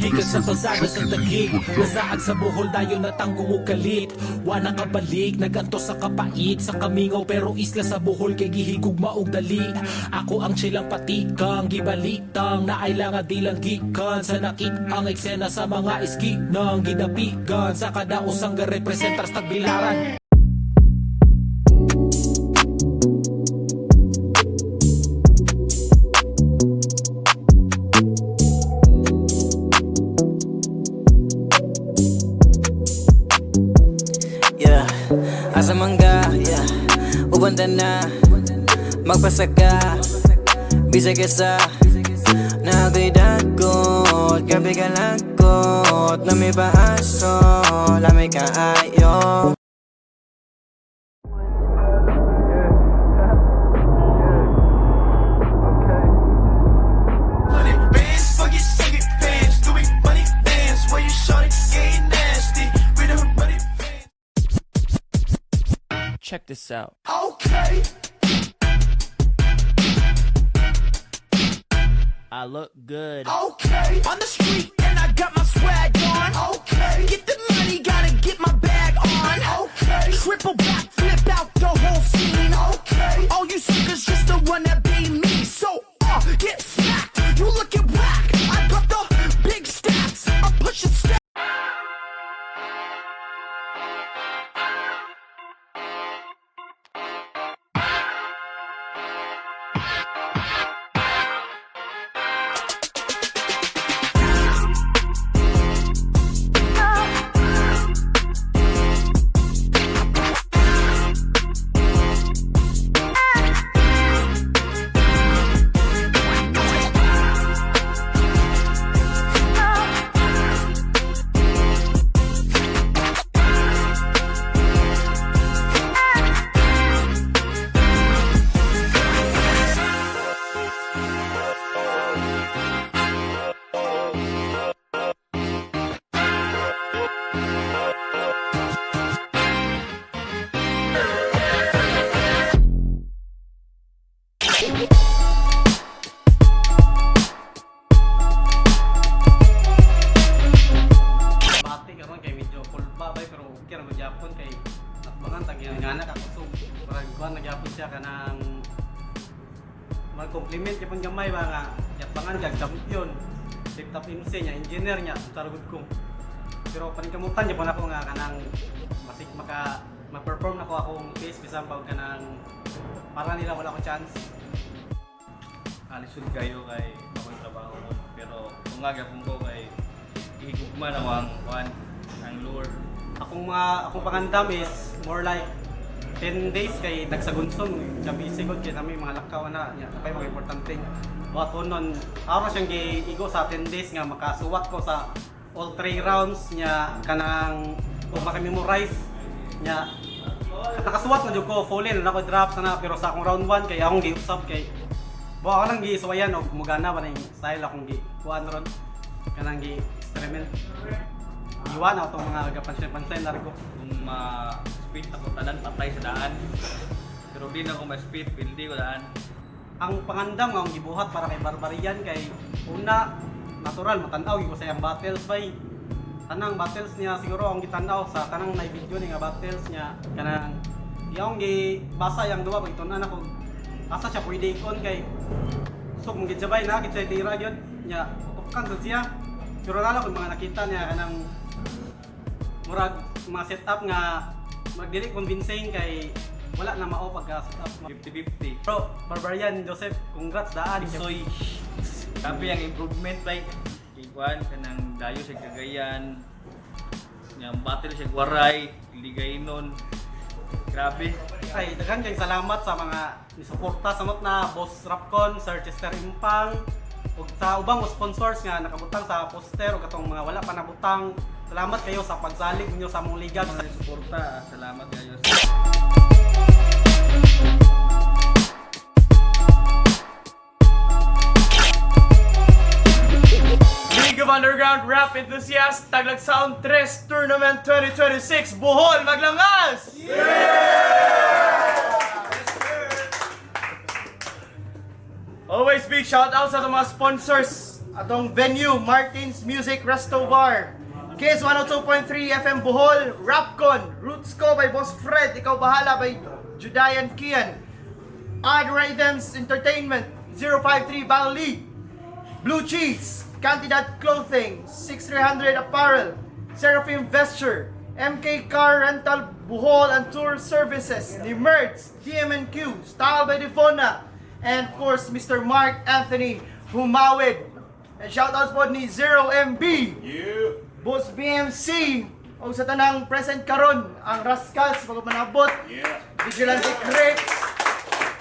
Gikan sa kalsada sa tagig, nasaad sa buhol dayo natanggong ug kalit. Wa nakabalik, naganto sa kapait, sa kamingaw pero isla sa buhol kay gihigog maog dali. Ako ang silang patikang, gibalitang na ay lang dilang gikan sa nakit ang eksena sa mga iski nang gidapigan sa kada usang ga-representar sa tagbilaran. Asa mangga, yeah, ubanda na magpasaka, bisay kesa nagay dagot, grabe ka lakot, na may paaso, lamay ka ayo. Check this out. Okay. I look good. Okay. On the street and I got my swag on. Okay. Get the money, gotta get my bag on. Okay. Triple back, flip out the whole scene. Okay. All you suckers just the one that be me. So, get smacked. You looking whack. I got the big stacks. I'm pushing stacks. Bati karon kay medyo kulba bay pero okay ra magyapon kay natbangan tag yang anak ako so parang kuan nagyapon siya kanang mag-compliment kay pang gamay ba nga yatbangan kag champion tip top MC nya engineer nya tarugod ko pero panikamutan gyapon ako nga kanang masig ma-perform nako akong piece bisan pag kanang para nila wala ko chance. Alisod kayo kay akong trabaho mo. Pero kung nga gapon ko kay ihigugma na ang lure. Akong pangandam is more like 10 days kay nagsagunsong gabi sigod kay nami mga lakaw na nya napay mga importante. But nun araw siyang giigo sa 10 days nga makasuwat ko sa all 3 rounds nya kanang maka-memorize nya nakasuwat na jud ko full in na ko drops na pero sa akong round 1 kay akong giusab kay ako lang gisuwayan og mugana ba ning style akong kuan ron kanang experiment. Iwan ako itong mga gapansin-pansin na ko. Kung ma-speed ako tanan patay sa daan. Pero di na ako ma-speed, pildi ko daan. Ang pangandam nga akong gibuhat para kay Barbarian kay una natural matanaw gyud ko sa iyang battles bay. Tanang battles niya siguro akong gitanaw sa tanang na video ni nga battles niya kanang iyang gibasa yang duwa pag tunan ako asa siya pwede ikon kay so kung gitsabay na gitsay tira gyud nya tukan sa siya pero nala kung mga nakita niya kanang murag mga setup nga magdili convincing kay wala na mao pagka setup 50-50. pero Barbarian Joseph congrats daan Soy. Tapi ang improvement like ikuan kanang dayo sa Cagayan. Yang battle sa Waray, Ligaynon. Grabe. ay daghan kayong salamat sa mga nisuporta sa na Boss Rapcon, Sir Chester Impang ug sa ubang sponsors nga nakabutang sa poster ug katong mga wala pa nabutang. Salamat kayo sa pagsalig ninyo sa among liga. Sa suporta, salamat kayo. League of Underground Rap Enthusiast Taglag Sound 3 Tournament 2026 Bohol Maglangas! Always big shout out sa mga sponsors atong venue, Martins Music Resto Bar. Kiss 102.3 FM Bohol, Rapcon, Roots Ko by Boss Fred, Ikaw Bahala by Judayan Kian, Odd Rhythms Entertainment, 053 Bali, Blue Cheese, Cantidad Clothing, 6300 Apparel, Seraphim Vesture, MK Car Rental Bohol and Tour Services, ni Mertz, DMNQ, Style by Devona, and of course Mr. Mark Anthony Humawid. And shoutouts po ni 0MB, Boss BMC, o sa tanang present karon ang Rascals, pagkamanabot, Vigilante Crepes,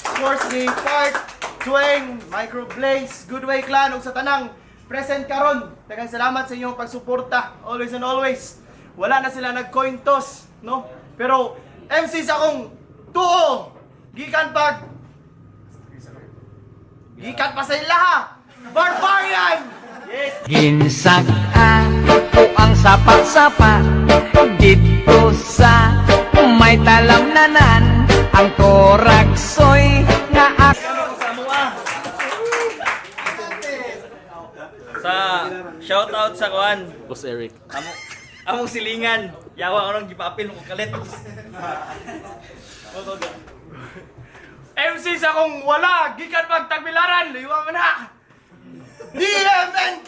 of course ni Park, Tweng, Micro Blaze, Goodway Clan, o sa tanang present karon. Daghang salamat sa inyong pagsuporta, always and always. Wala na sila nag-coin toss, no? Pero MC sa akong tuo, gikan pa sa ilaha, Barbarian! Yes! Ginsag-an ko ang sapat-sapat dito sa may talamnanan ang koraksoy nga Sa shoutout sa kuan. Boss Eric. Among silingan. Yawa ko nang gipapil mo kalit. MC sa akong wala, gikan pagtagbilaran, liwa man na! DMNQ!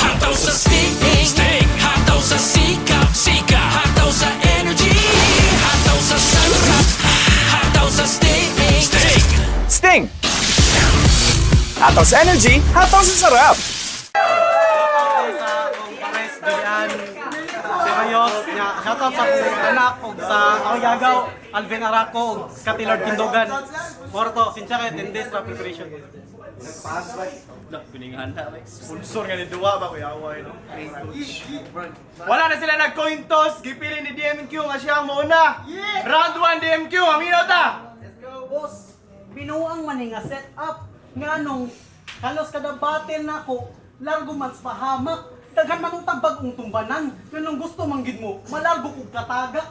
Hataw sa sting, hataw sa sika, hataw sa energy, hataw sa sarap, hataw sa sting. Sting! Hataw sa energy, hataw sa sarap! Sa akong pares, Julian, Serayos, shoutout sa akong anak, o sa akong yagaw, Alvin Araco, o Katilard Tindogan. Morto, sinsya kayo, 10 days pa preparation. Piningahan na. Sponsor nga ni Dua ba kuya away no? Wala na sila nag-coin toss, gipili ni DMQ nga siya ang mauna. Round 1 DMQ, aminaw ta. Boss, binuang man nga set up nga nung kalos kada batin nako largo man sa pahamak daghan man ang tagbag-ong tumbanan nganong gusto manggid mo malargo kog katagak.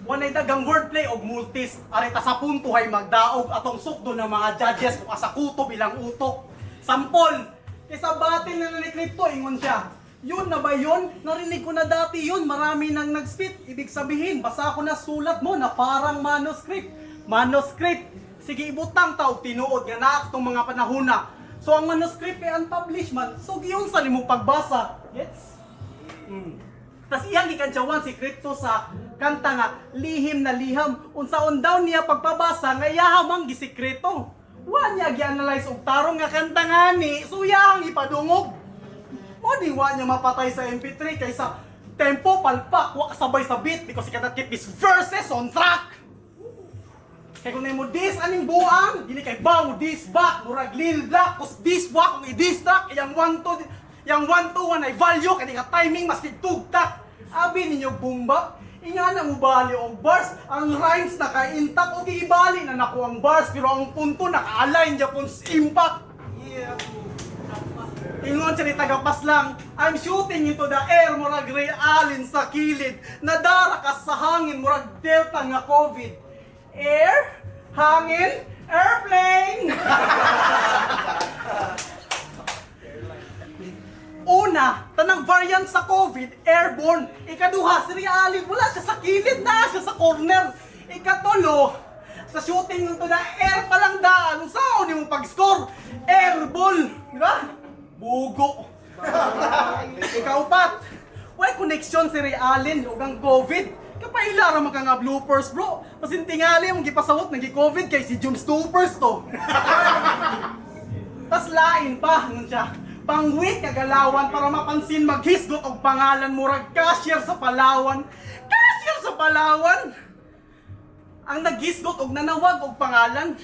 Wanay dagang wordplay og multis arita sa punto hay magdaog atong sukdo ng mga judges kung asa kuto bilang utok. Sampol, isa batin na nanikripto ingon siya. Yun na ba yun? Narinig ko na dati yun, marami nang nag-spit. Ibig sabihin, basa ko na sulat mo na parang manuscript. Manuscript, sige ibutang tao tinuod nga na itong mga panahuna. So ang manuscript ay unpublished man, so giyon sa limong pagbasa. Gets? Tas iyang gikansyawan si Crypto sa kanta nga lihim na liham. Unsaon daw niya pagpabasa nga yahamang gisikreto. Wa niya gi-analyze og tarong nga kanta nga ni, so yahang ipadungog. Mo di wa niya mapatay sa MP3 kaysa tempo palpak wa kasabay sa beat because he cannot keep his verses on track. Kaya kung mo dis aning buang, dili kay ba mo dis back, murag Lil Black, kus dis back kung i-dis track, yang 1 to 1 ay value, kaya ka timing mas tugtak. Abi ninyo bumba, inga na mo bali og bars, ang rhymes naka-intact, o ibali na nako ang bars, pero ang punto naka-align Japon impact. Yeah. Ingon siya ni tagapas lang, I'm shooting into the air, murag Ray Allen sa kilid, nadara ka sa hangin, murag Delta nga COVID. Air, hangin, airplane! Una, tanang variant sa COVID, airborne. Ikaduha, si Ray Allen, wala siya sa kilid na, siya sa corner. Ikatulo, sa shooting into the air pa lang daan, saan ni mong pag-score? Airball, di ba? Bugo. Ikaupat, why connection si Ray Allen o ang COVID? Kapaila ra man ka nga bloopers, bro. Pasintingali mong gipasawot nang gi-COVID kay si Jum Stoopers to. Tas lain pa nun siya. Pangwit kagalawan para mapansin maghisgot og pangalan murag cashier sa Palawan. Cashier sa Palawan. Ang naghisgot og nanawag og pangalan.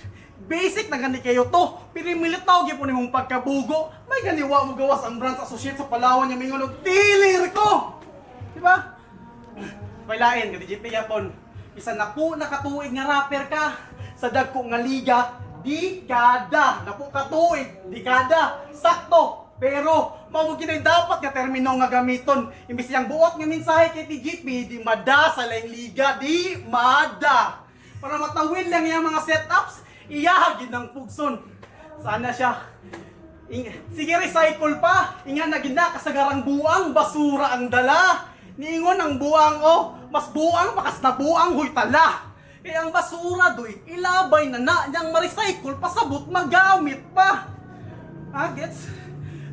Basic na gani kayo to. Pero militaw gyud po nimong pagkabugo. May ganiwa mo gawas ang branch associate sa Palawan yung mingon og tilir ko. Di ba? Pailain, kadi GP yapon. Isa na po nakatuig nga rapper ka sa dagko nga liga, dekada. Napo katuig, dekada. Sakto. Pero mao ginay dapat nga termino nga gamiton. Imbis yang buot nga mensahe kay TGP, di mada sa laing liga, di mada. Para matawid lang yang mga setups, iyahagid ng pugson. Sana siya. Sige, recycle pa. Inga na gina kasagarang buang, basura ang dala. Niingon ang buang mas buang pakas na buang huy tala. Kaya ang basura doy, ilabay na niyang ma-recycle, pasabot, magamit pa. Gets?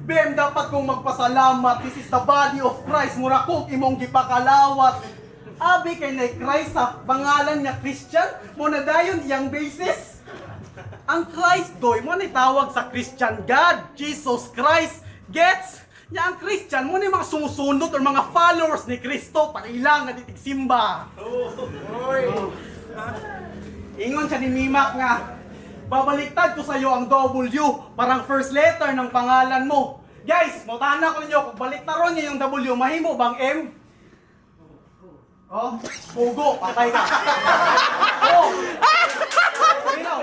BM, dapat kong magpasalamat. This is the body of Christ. Mura ko, imong gipakalawat. Abi kay na Christ sa pangalan niya Christian. Muna dayon iyang basis. Ang Christ doy, mo na tawag sa Christian God, Jesus Christ. Gets? Nya ang Christian, mo na mga sumusunod or mga followers ni Kristo para ilang na titigsimba. Ingon siya ni Mimak nga, babaliktad ko sa iyo ang W, parang first letter ng pangalan mo. Guys, mautana ko ninyo, kung baliktaron niyo yung W, mahimo bang M? Pugo, patay ka. Pinaw.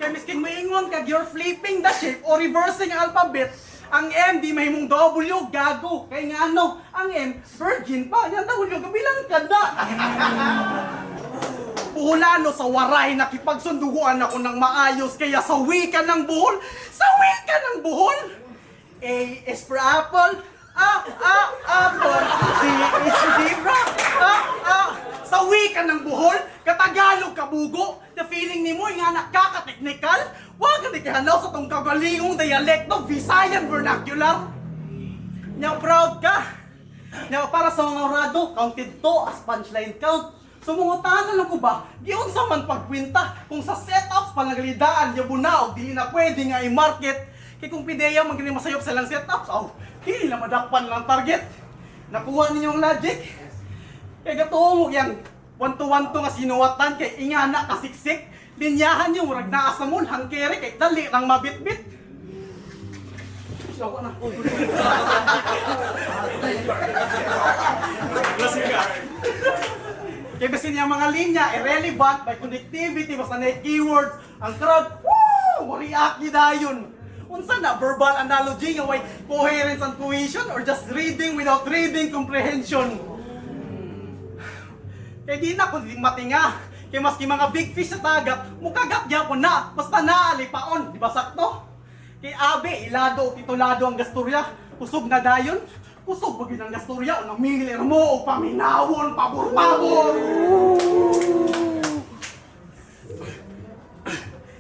Kaya miskin maingon kag you're flipping the shape o reversing ang alphabet, ang M di mahimong W, gago. Kaya nga ang M, virgin pa, yung W, kabilang ka na. Puhulano sa waray, nakipagsunduguan ako ng maayos, kaya sawi ka ng buhol. A is for apple, apple. Z is for zebra, sawi ka ng buhol, katagalog ka bugo. The feeling ni mo nga nakaka-technical, wag ka tikihanaw sa tong kagalingong dialekto, Visayan vernacular. Nya proud ka. Nya para sa mga orado, counted to as punchline count. Sumungutanan lang ko ba, giyon sa man pagkwinta, kung sa setups panagalidaan niya buna o dili na pwede nga i-market. Kaya kung pideya magiging masayop sa lang setups, dili na madakpan lang target. Nakuha ninyo ang logic. Kaya gatuho mo yan, wanto-wanto nga sinuwatan kay ingana kasiksik, linyahan yung murag naa sa mall, hangkere kay dali lang mabit-bit. Siyawa na. Kaya kasi niya mga linya, irrelevant by connectivity, basta na keywords, ang crowd, woo! React ni dayon. Unsa na, verbal analogy nga way coherence and cohesion or just reading without reading comprehension? Kaya di na ko matinga. Kaya maski mga big fish sa tagat, mukagapya ko na, basta naalipaon, di ba sakto? Kaya abe, ilado o titulado ang gasturya, kusog na dayon. Kusog pag ang gasturya o namilir mo o paminawon, pabor-pabor.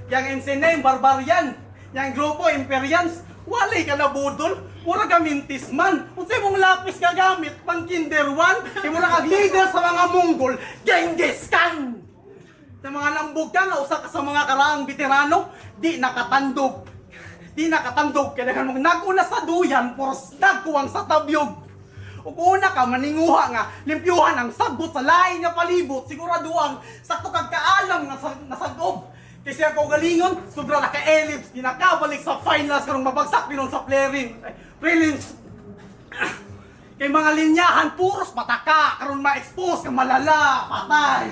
Yang ensenay, barbarian. Yang grupo, imperians. Walay ka na budol. Mura ka mintis man. Kung sa'yo mong lapis gagamit, pang kinder one. Kaya mura kag leader sa mga Mongol, Genghis Khan. Sa mga lambog ka nga, usa ka sa mga karaang veterano, di nakatandog. Kaya naman mong naguna sa duyan, poros nagkuwang sa tabyog. O una ka, maninguha nga, limpyuhan ang sagbot sa lain nga palibot, siguraduang sakto kag kaalam nga nasagob. Kasi ako galingon, sobra naka-ellipse, di nakabalik sa finals karong mabagsak pinon sa prelims. Kay mga linyahan, puros pataka, karon ma-expose ka malala, patay.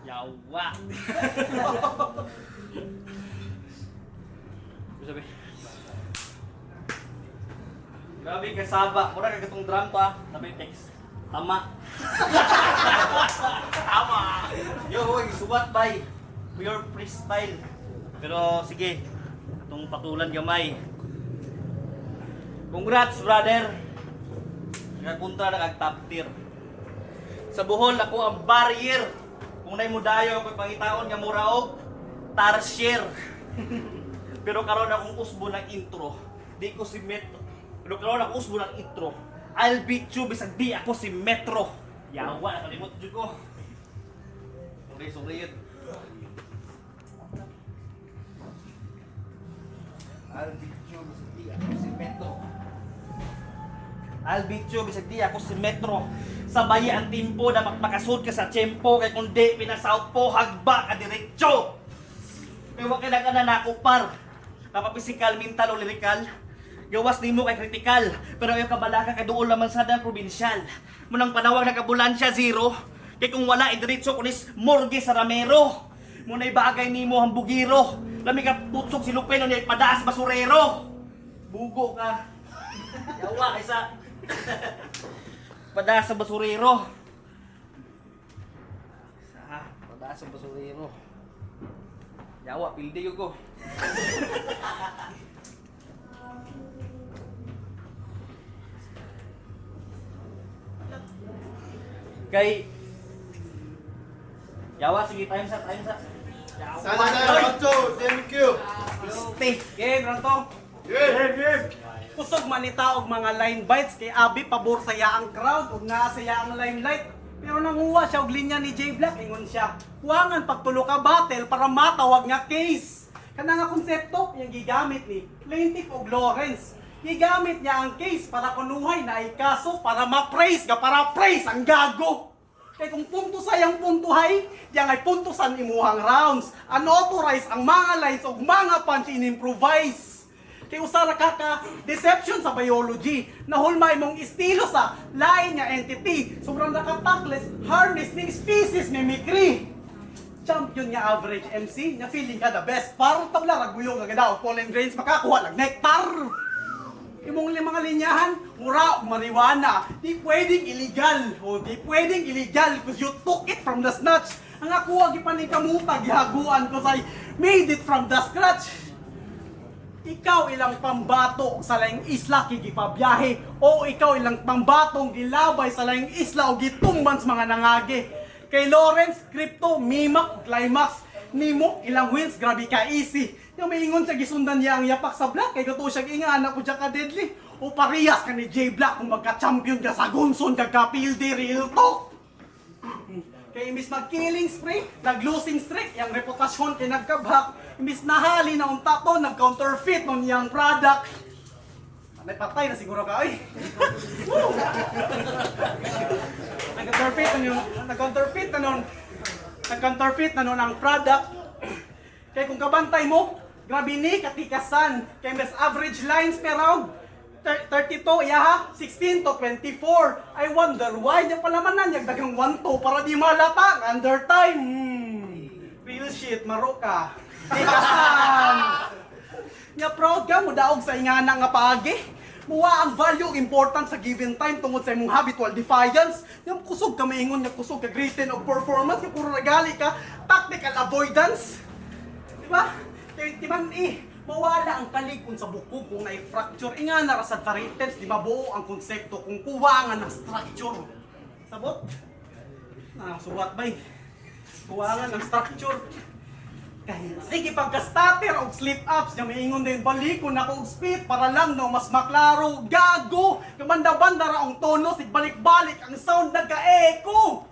Yawa. Sabi. Grabe kasaba, mura ka gatong drum pa, sabi text. Tama. Tama. Yo, hoy, subat bay. Pure freestyle. Pero sige, atong patulan gamay. Congrats, brother. Nagpunta na kag top tier. Sa Bohol ako ang barrier. Kung na'y mudayo ako'y pangitaon nga mura og tarsier. Pero karon akong usbo ng intro. Di ko si Metro. Pero karon akong usbo ng intro. I'll beat you bisag di ako si Metro. Yawa, nakalimot jud ko. Sorry yun. I'll beat you bisag di ako si Metro. I'll beat you bisag di ako si Metro. Sabay ang timpo na magpakasud ka sa tiyempo kay kundi pinasaut po hagba ka diretso. Kaya wag ka na nako par. Napapisikal, mental o lirikal. Gawas nimo kay kritikal. Pero yung kabalaka kay duol naman sa dang probinsyal. Munang panawag na kabulansya zero. Kay kung wala idiretso kunis morgue sa ramero. Muna'y bagay nimo ang bugiro. Lami ka putsok si Lupeno niya padaas basurero. Bugo ka. Yawa isa. pada sa basurero. Pada sa basurero. Yawa, pildi ko. Kay Yawa, sige, time sa. Sana na, round 2. Thank you. Stay. Game, Ranto. Game. Kusog manita og mga line bites kay Abi pabor sa yaang crowd ug naa sa yaang limelight. Pero nanguha siya og linya ni J Black ingon siya. Huwangan pagtulo ka battle para matawag nga case. Kana nga konsepto yung gigamit ni Plaintiff og Lawrence. Gigamit niya ang case para kunuhay na ay kaso para ma-praise ka para praise ang gago. Kay kung punto sayang puntuhay, diyan ay puntusan imuhang rounds. Unauthorized ang mga lines ug mga punch in-improvise. Kay usara ka deception sa biology. Nahulma imong estilo sa lain nga entity. Sobrang nakatakles, harness ning species mimicry. Champion nga average MC, nga feeling ka the best. Parang tabla raguyong nga gadaw, pollen grains makakuha lang nectar. Imong mga linyahan, mura o marijuana, di pwedeng illegal. O di pwedeng illegal because you took it from the snatch. Ang ako agi paningkamutag, gihaguan ko say, made it from the scratch. Ikaw ilang pambato sa laing isla kigipabiyahe o ikaw ilang pambatong gilabay sa laing isla o gitumban sa mga nangage. Kay Lawrence, Crypto, Mimak, Climax, Nimo, ilang wins, grabe ka easy. Yung maingon siya gisundan niya ang yapak sa Black kay kato siya ingan ako siya ka deadly. O parehas ka ni J Black kung magka-champion ka sa Gunson kagka-pildi real talk. Kay imbis mag-killing spree, nag-losing streak, yung reputasyon kay nagkabhak. Imbis nahali na unta to, nag-counterfeit ng yung product. Patay na siguro ka, ay. Nag-counterfeit na nun ang product. Kaya kung kabantay mo, grabe ni katikasan. Kaya mas average lines per round, 32, yaha, 16 to 24. I wonder why niya palamanan yung dagang 1-2 para di malata under time. Real shit, maro ka. Tikasan. Nya proud ka mo daog sa ingana nga paagi. Muwa ang value important sa given time tungod sa imong habitual defiance. Yung kusog ka maingon nga kusog ka written of performance, yung puro nagali ka, tactical avoidance. Diba? Kaya timan mawala ang kalikon sa bukog kung na-fracture. Inga na sa taritems, di mabuo ang konsepto kung kuwangan ng structure. Sabot? Suwat ba'y? Kuwangan ng structure. Kahit sige pagka-stutter o slip-ups, niya maingon din balikon ako og speed para lang no mas maklaro. Gago! Kamanda-banda ra ang tono, sigbalik-balik ang sound nagka-echo.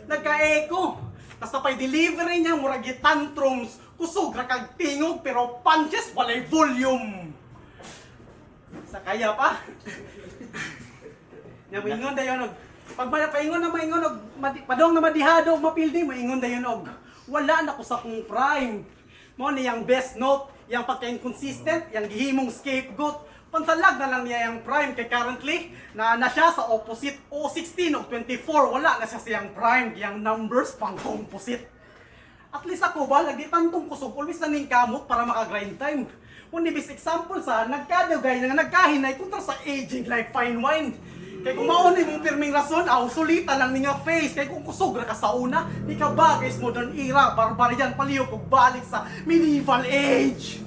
Nagka-echo. Tapos napay delivery niya, murag tantrums, kusog ra kag tingog pero punches walay volume. Sa kaya pa. Nya maingon dayon og pag paingon na maingon og padong na madihado og mapildi maingon dayon og wala na ko sa kong prime. Mo ni yang best note, yang pagka-inconsistent, yang gihimong scapegoat. Pansalag na lang niya yung prime kay currently na siya sa opposite o 16 o 24 wala na siya siyang prime yung numbers pang composite. At least ako ba nagitantong kusog always na ning kamot para maka-grind time. Kung bis example sa nagkadugay na nagkahinay kontra sa aging like fine wine. Kay kung maunay mong pirming rason, sulita lang ni nga face. Kay kung kusog ra ka sa una, di ka bagay sa modern era, barbarian palihog ug balik sa medieval age.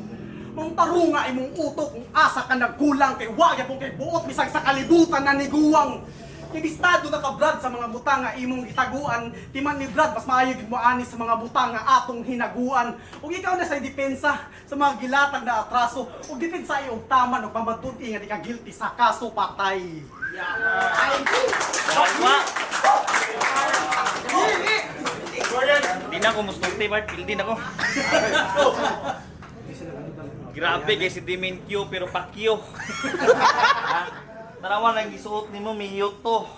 Mong tarunga imong utok kung asa ka nagkulang kay wag pong kay buot bisag sa kalibutan na niguwang. Kay bistado na ka Brad sa mga butanga imong gitaguan, timan ni Brad mas maayo gid mo ani sa mga butanga atong hinaguan. Ug ikaw na sa depensa sa mga gilatag na atraso, ug depensa og taman ug pamatud-i nga di ka guilty sa kaso patay. Hindi na ako mustulti, Bart. Pildi na ako. Grabe kay si Dementyo pero pakyo. Tarawan lang gisuot nimo miyot to.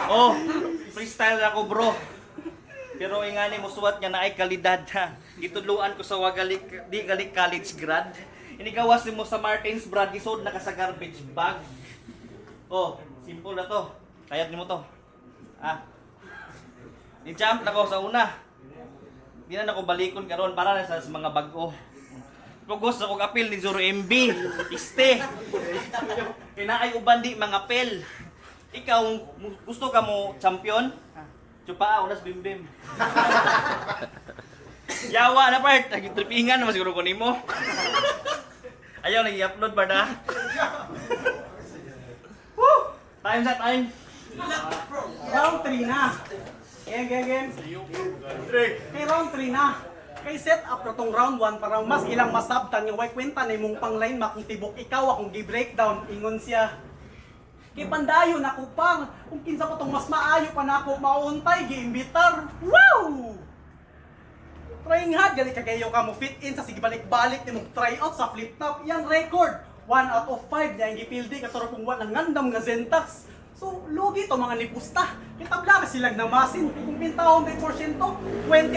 Oh, freestyle ako bro. Pero ingani mo suwat nga naay kalidad ha. Gitudluan ko sa wagalik di galik college grad. Inigawas mo sa Martins Brad gisod na ka sa garbage bag. Oh, simple na to. Kayat nimo to. Ni-jump na ko sa una. Di na ako balikon karon para na sa mga bag-o. Kugos na kong apil ni Zoro MB. Iste. Kinaay uban di mga apel. Ikaw, gusto ka mo champion? Chupa, unas bim-bim. Yawa na part, nag-tripingan naman siguro ko nimo. Ayaw, nag-i-upload ba na? Woo! Time sa time. Round 3 na. Game. Kay round 3 na. Kay set up na tong round 1 para mas ilang masabtan yung way kwenta na imong pang line map kung tibok ikaw akong gi-breakdown ingon siya. Kay pandayo na ko pang kung kinsa pa tong mas maayo pa nako mauntay giimbitar. Wow! Trying hard gali kagayo ka mo fit in sa sige balik-balik nimong try out sa flip top. Yang record 1 out of 5 niya ang gipildi katuro kung wala ngandam nga syntax. So, lugi to mga nipusta. Kitabla ka silang namasin. Kung pintahon 100%, 20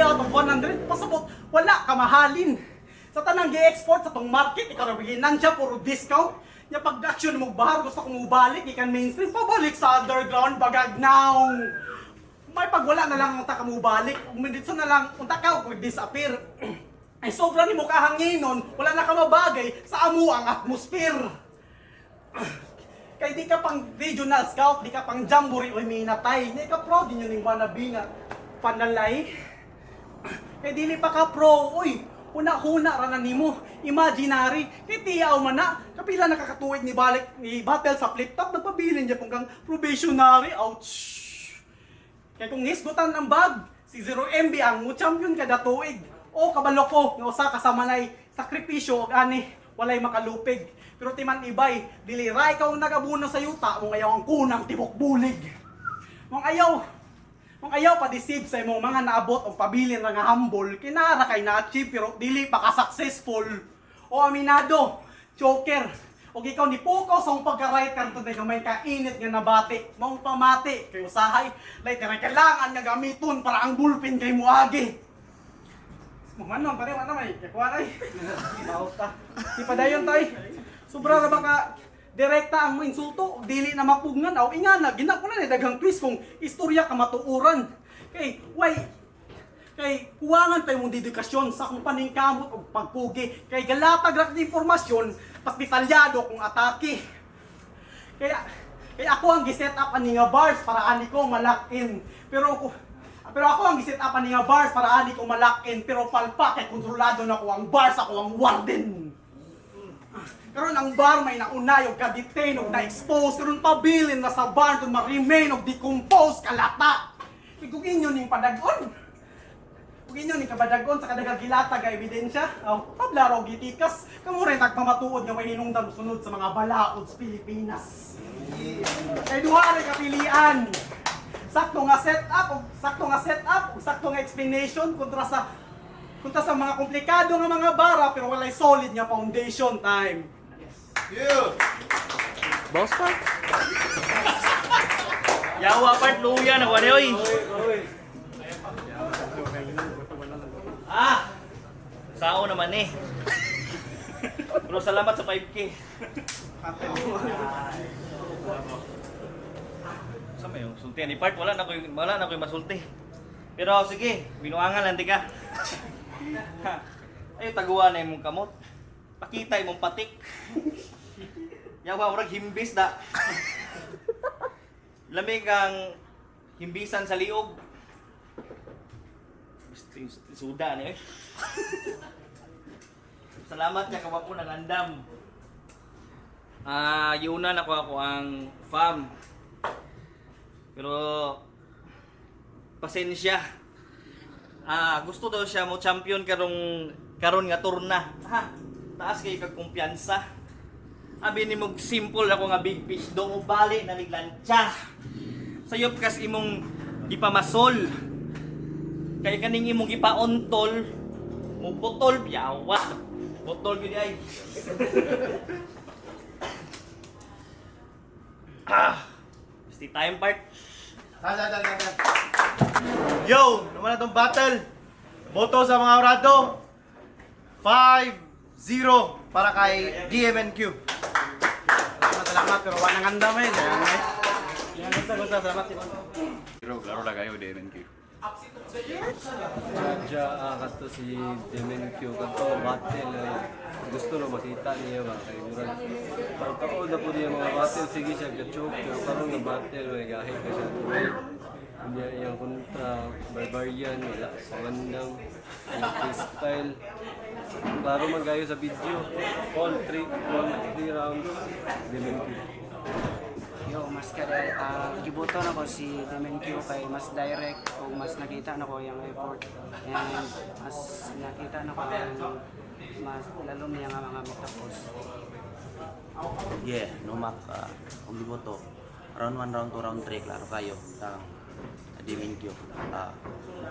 out of 100, pasabot, wala kamahalin. Sa tanang gi-export sa tong market, ikaw nabiginan siya, puro discount. Nya pag-action mo bahar, gusto kong mubalik, ikan mainstream, pabalik sa underground, bagagnaw. May pag wala na lang unta ka mubalik, uminditso na lang, unta ka, mag-disappear. Ay sobra ni mo kahanginon, wala na ka mabagay sa amo ang atmosphere. Kay di ka pang regional scout, di ka pang jamboree o minatay. Di ka pro, di nyo ning wannabe nga panalay. Kay dili pa ka pro, uy, huna-huna ranan nimo, imaginary. Kay tiyaw man na, kapila nakakatuwid ni balik ni battle sa flip top, nagpabilin niya pang probationary, ouch. Kay kung hisgutan ng bag, si Zero MB ang mo champion kada tuig. O kabalo ko, nga usa ka sa manay, sakripisyo og ani, walay makalupig. Pero timan ibay, dili ra ikaw nagabuna sa yuta, mong ayaw ang kunang tibok bulig. Mong ayaw pa-deceive sa imong mga naabot o pabilin nga humble, kinara kay na-achieve pero dili pa ka successful. O aminado, choker. O ikaw ni focus ang pagka-right karton na may kainit nga nabati. Mong pamati, kay usahay, lahat na kailangan nga gamiton para ang bullpen kay muagi. Manon, pare, ano may kakuha ay. Maot ka. Di pa dayon tay. Sobra na baka direkta ang mo insulto, dili na mapugngan aw ingana gina ko na daghang twist kung istorya ka matuuran. Kay kuwangan pa imong dedikasyon sa kung paningkamot og pagpugi. Kay galatag ra di informasyon pas detalyado kung atake. Kaya ako ang gi-set up ani nga bars para ani ko malakin. Pero ako ang gi-set up ani nga bars para ani ko malakin pero palpa kay kontrolado na ko ang bars ako ang warden. Karon ang bar may naunay og ka-detain og na-expose karon pabilin na sa bar dun ma-remain og decompose kalata. Kung inyo ning padagon. Kung inyo ning kabadagon sa kadagang gilata ga ebidensya, pablaro og gitikas, kamo rin tagpamatuod nga may hinungdan sunod sa mga balaod sa Pilipinas. Kay duha ra ka pilian. Sakto nga setup, sakto nga explanation kontra sa mga komplikado nga mga bara pero walay solid nga foundation time. Boss part? Yawa part luya na wala oy. Sao naman eh. Pero salamat sa 5K. Sa mayo, sulti ni part wala na ko masulti. Pero sige, binuangan lang di ka. Ay taguan na imong kamot. Pakita imong patik. Yawa urag himbis da. Lamig kang himbisan sa liog. Suda ni eh. Salamat niya kawa po nangandam. Yuna na ako ang fam. Pero pasensya. Gusto daw siya mo champion karon nga turna. Taas kay kag kumpiyansa. Abi ni mog simple ako nga big fish do mo bali na niglansya. Sayop kas imong gipamasol. Kay kaning imong gipauntol mo putol biyawa. Putol gyud ay. Still time part. Yo, naman na tong battle. Boto sa mga orado. 5-0 para kay DMNQ. Salamat pero wala nang andam eh. Salamat. Pero klaro na kayo, DMNQ. Jaja kato si Demenkyo kato battle gusto na makita niya ba kay murag pagkaon na po niya mga battle sige siya gachoke pero karon nga battle may gahi ka siya tuloy niya iyang kontra barbarian wala pangandang yung freestyle klaro man gayo sa video all 3 rounds Demenkyo. Yo, mas kada gibuto na ko si Demenkyo kay mas direct o mas nakita na ko yung effort and mas nakita na ko yung mas lalo niya nga mga metapos. Yeah, numak kung giboto. Round 1, round 2, round 3 klaro kayo tang Demenkyo.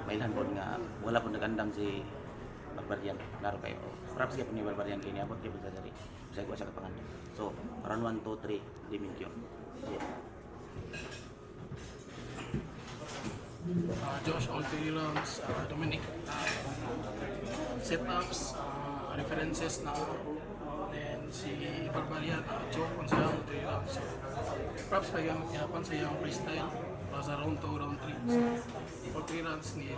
May po nga wala po nagandam si Barbarian klaro kayo. Perhaps kaya po ni Barbarian kini abot kay sa dari. Bisa ko sa kapangandam. So, round 1, 2, 3 Demenkyo. Yeah. Josh, all 3 rounds, Dominic, setups, references na, then si Barbarian, choke on sa 3 rounds. So, props pa gamit niya sa iyang freestyle, sa round 2, round 3. So, all 3 rounds ni